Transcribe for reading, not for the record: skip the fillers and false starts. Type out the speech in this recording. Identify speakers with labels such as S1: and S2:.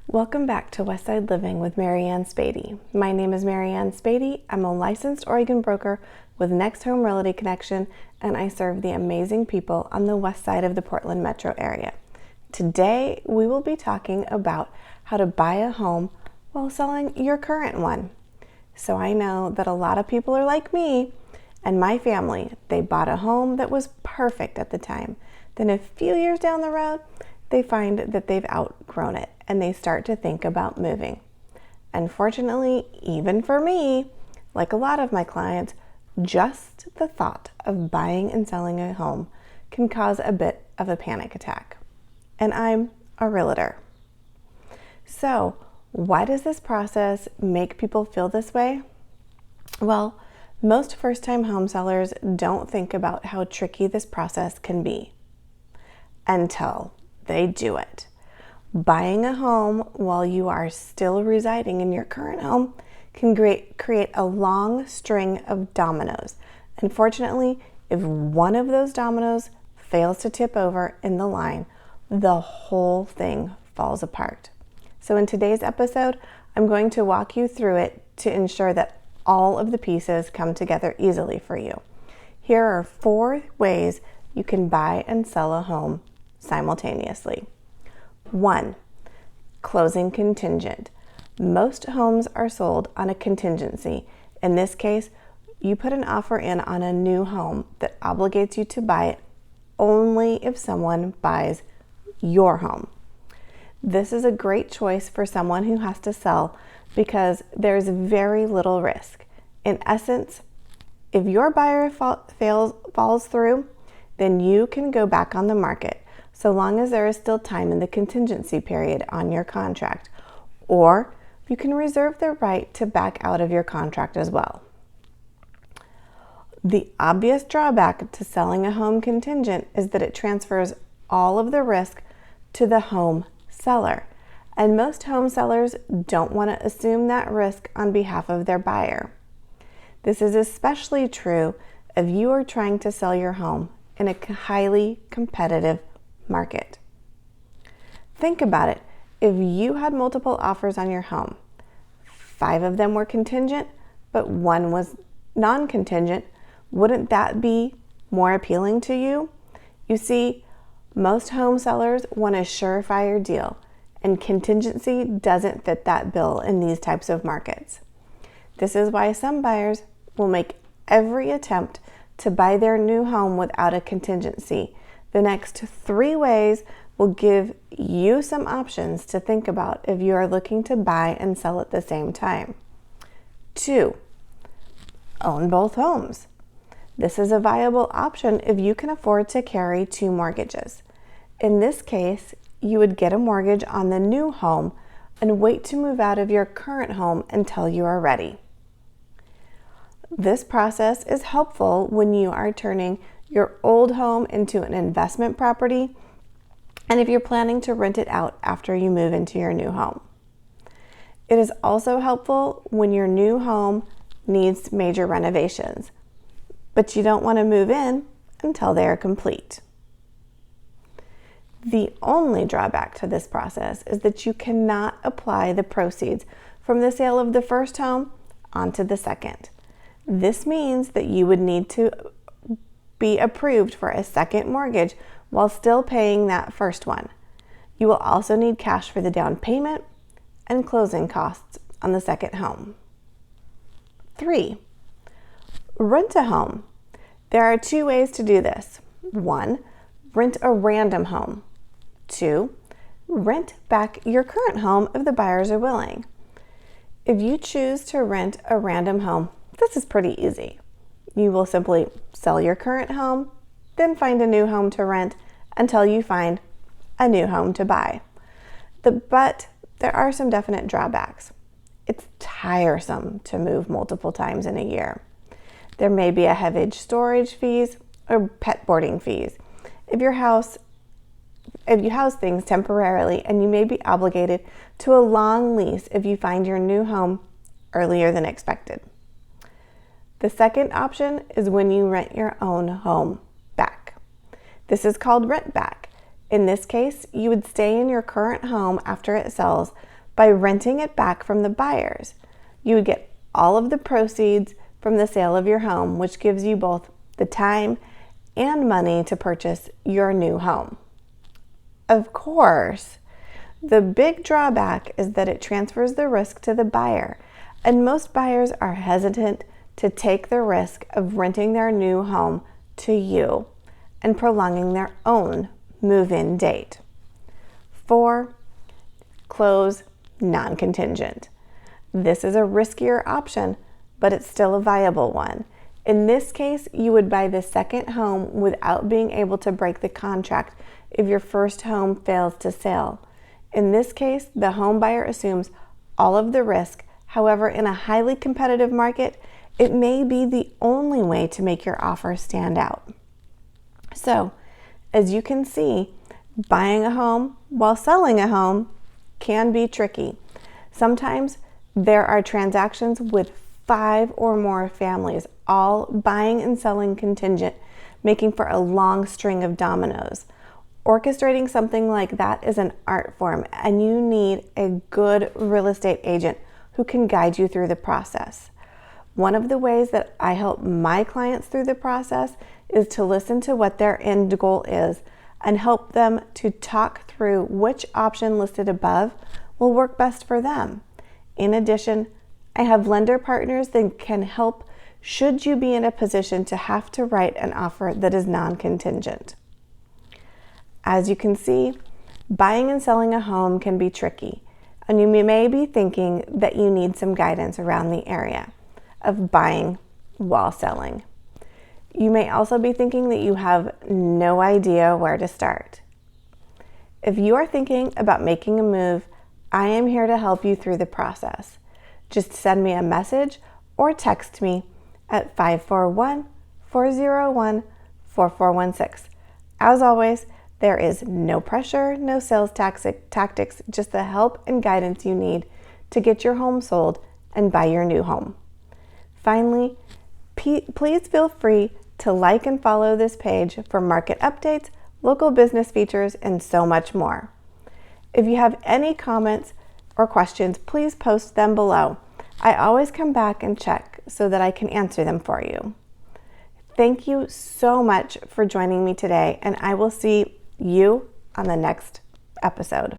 S1: Welcome back to Westside Living with Marianne Spady. My name is Marianne Spady. I'm a licensed Oregon broker with Next Home Realty Connection, and I serve the amazing people on the west side of the Portland metro area. Today, we will be talking about how to buy a home while selling your current one. So I know that a lot of people are like me and my family. They bought a home that was perfect at the time. Then a few years down the road, they find that they've outgrown it and they start to think about moving. Unfortunately, even for me, like a lot of my clients, just the thought of buying and selling a home can cause a bit of a panic attack. And I'm a realtor. So, why does this process make people feel this way? Well, most first-time home sellers don't think about how tricky this process can be until they do it. Buying a home while you are still residing in your current home can create a long string of dominoes. Unfortunately, if one of those dominoes fails to tip over in the line, the whole thing falls apart. So in today's episode, I'm going to walk you through it to ensure that all of the pieces come together easily for you. Here are 4 ways you can buy and sell a home simultaneously. 1. Closing contingent. Most homes are sold on a contingency. In this case, you put an offer in on a new home that obligates you to buy it only if someone buys your home. This is a great choice for someone who has to sell because there's very little risk. In essence, if your buyer falls through, then you can go back on the market so long as there is still time in the contingency period on your contract, or you can reserve the right to back out of your contract as well. The obvious drawback to selling a home contingent is that it transfers all of the risk to the home seller, and most home sellers don't want to assume that risk on behalf of their buyer. This is especially true if you are trying to sell your home in a highly competitive market. Think about it. If you had multiple offers on your home, 5 of them were contingent, but 1 was non-contingent, wouldn't that be more appealing to you? You see, most home sellers want a surefire deal, and contingency doesn't fit that bill in these types of markets. This is why some buyers will make every attempt to buy their new home without a contingency. The next 3 ways will give you some options to think about if you are looking to buy and sell at the same time. 2. Own both homes. This is a viable option if you can afford to carry 2 mortgages. In this case, you would get a mortgage on the new home and wait to move out of your current home until you are ready. This process is helpful when you are turning your old home into an investment property, and if you're planning to rent it out after you move into your new home. It is also helpful when your new home needs major renovations, but you don't want to move in until they are complete. The only drawback to this process is that you cannot apply the proceeds from the sale of the first home onto the second. This means that you would need to be approved for a second mortgage while still paying that first one. You will also need cash for the down payment and closing costs on the second home. 3. Rent a home. There are 2 ways to do this. 1. Rent a random home. 2. Rent back your current home if the buyers are willing. If you choose to rent a random home, this is pretty easy. You will simply sell your current home, then find a new home to rent until you find a new home to buy. But there are some definite drawbacks. It's tiresome to move multiple times in a year. There may be a heavy storage fees or pet boarding fees. If you house things temporarily, and you may be obligated to a long lease if you find your new home earlier than expected. The second option is when you rent your own home back. This is called rent back. In this case, you would stay in your current home after it sells by renting it back from the buyers. You would get all of the proceeds from the sale of your home, which gives you both the time and money to purchase your new home. Of course, the big drawback is that it transfers the risk to the buyer, and most buyers are hesitant to take the risk of renting their new home to you and prolonging their own move-in date. 4, close non-contingent. This is a riskier option, but it's still a viable one. In this case, you would buy the second home without being able to break the contract if your first home fails to sell. In this case, the home buyer assumes all of the risk. However, in a highly competitive market, it may be the only way to make your offer stand out. So, as you can see, buying a home while selling a home can be tricky. Sometimes there are transactions with 5 or more families, all buying and selling contingent, making for a long string of dominoes. Orchestrating something like that is an art form, and you need a good real estate agent who can guide you through the process. One of the ways that I help my clients through the process is to listen to what their end goal is and help them to talk through which option listed above will work best for them. In addition, I have lender partners that can help should you be in a position to have to write an offer that is non-contingent. As you can see, buying and selling a home can be tricky, and you may be thinking that you need some guidance around the area of buying while selling. You may also be thinking that you have no idea where to start. If you are thinking about making a move, I am here to help you through the process. Just send me a message or text me at 541-401-4416. As always, there is no pressure, no sales tactics, just the help and guidance you need to get your home sold and buy your new home. Finally, please feel free to like and follow this page for market updates, local business features, and so much more. If you have any comments or questions, please post them below. I always come back and check so that I can answer them for you. Thank you so much for joining me today, and I will see you on the next episode.